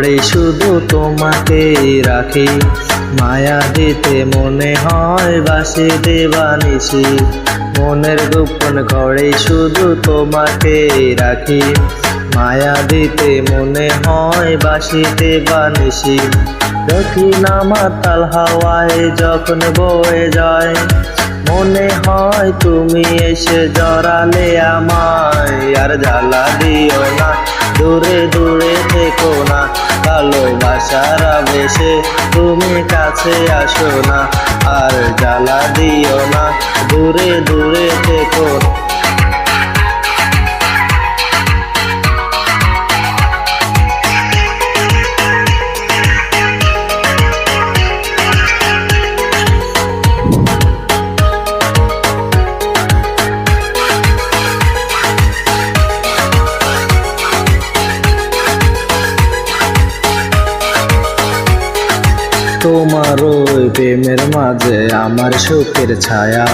ঘরে শুধু তোমাকে রাখি, মায়া দিতে মনে হয় বাসি দেবানিশি। মনের গোপন ঘরে শুধু তোমাকে রাখি, মায়া দিতে মনে হয় বাসি দেবানিশি। দক্ষিণ মাতাল হাওয়ায় যখন বয়ে যায়, মনে হয় তুমি এসে জড়ালে আমায়। আর জ্বালা দিও না, দূরে দূরে থেকো না, ভালোবাসার আবেশে তুমি কাছে আসো না। আর জ্বালা দিও না, দূরে দূরে থেকো না। তোমার ওই প্রেমের মাঝে আমার সুখের ছায়া,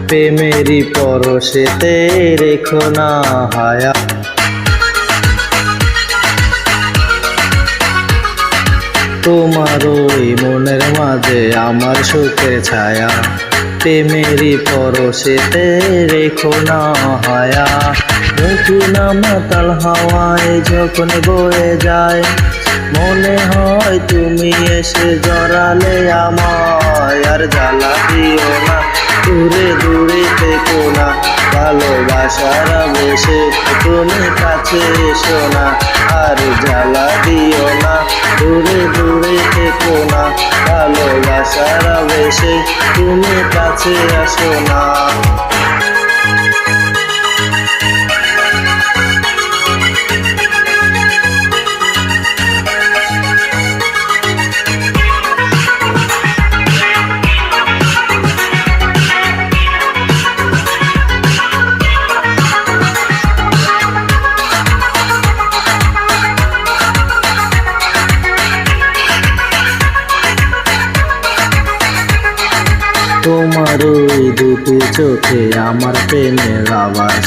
প্রেমেরই পরশেতে রেখো না হায়া। তোমার ওই মনের মাঝে আমার সুখের ছায়া, প্রেমেরই পরশেতে রেখো না হায়া। দক্ষিণ মাতাল হাওয়ায় যখন বয়ে যায়, মনে হয় তুমি এসে জড়ালে আমায়। আর জ্বালা দিও না, দূরে দূরে থেকো না, ভালোবাসার আবেশে তুমি কাছে এসো না। আর জ্বালা দিও না, দূরে দূরে থেকো না, ভালোবাসার আবেশে তুমি কাছে আসো না। তোমার ওই দুটি চোখে আমার প্রেমের আবাস,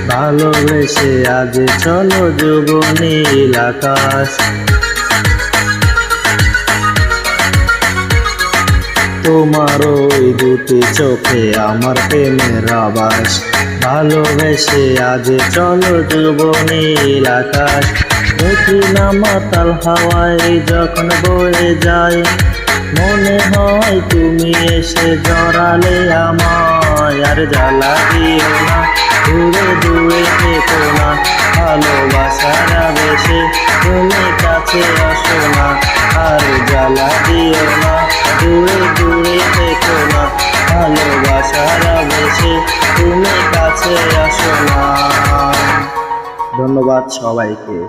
ভালোবেসে আজ চলো যুব নীল আকাশ। তোমার ওই দুটি চোখে আমার প্রেমের আবাস, ভালোবেসে আজ চলো যুব নীল আকাশ। দক্ষিণ মাতাল হাওয়ায় যখন বয়ে যায়, মনে হয় তুমি এসে জড়ালে আমায়। আর জ্বালা দিও না, দূরে দূরে থেকো না, ভালোবাসার আবেশে তুমি কাছে আসো না। আর জ্বালা দিও না, দূরে দূরে থেকো না, ভালোবাসার আবেশে তুমি কাছে আসো না। ধন্যবাদ সবাইকে।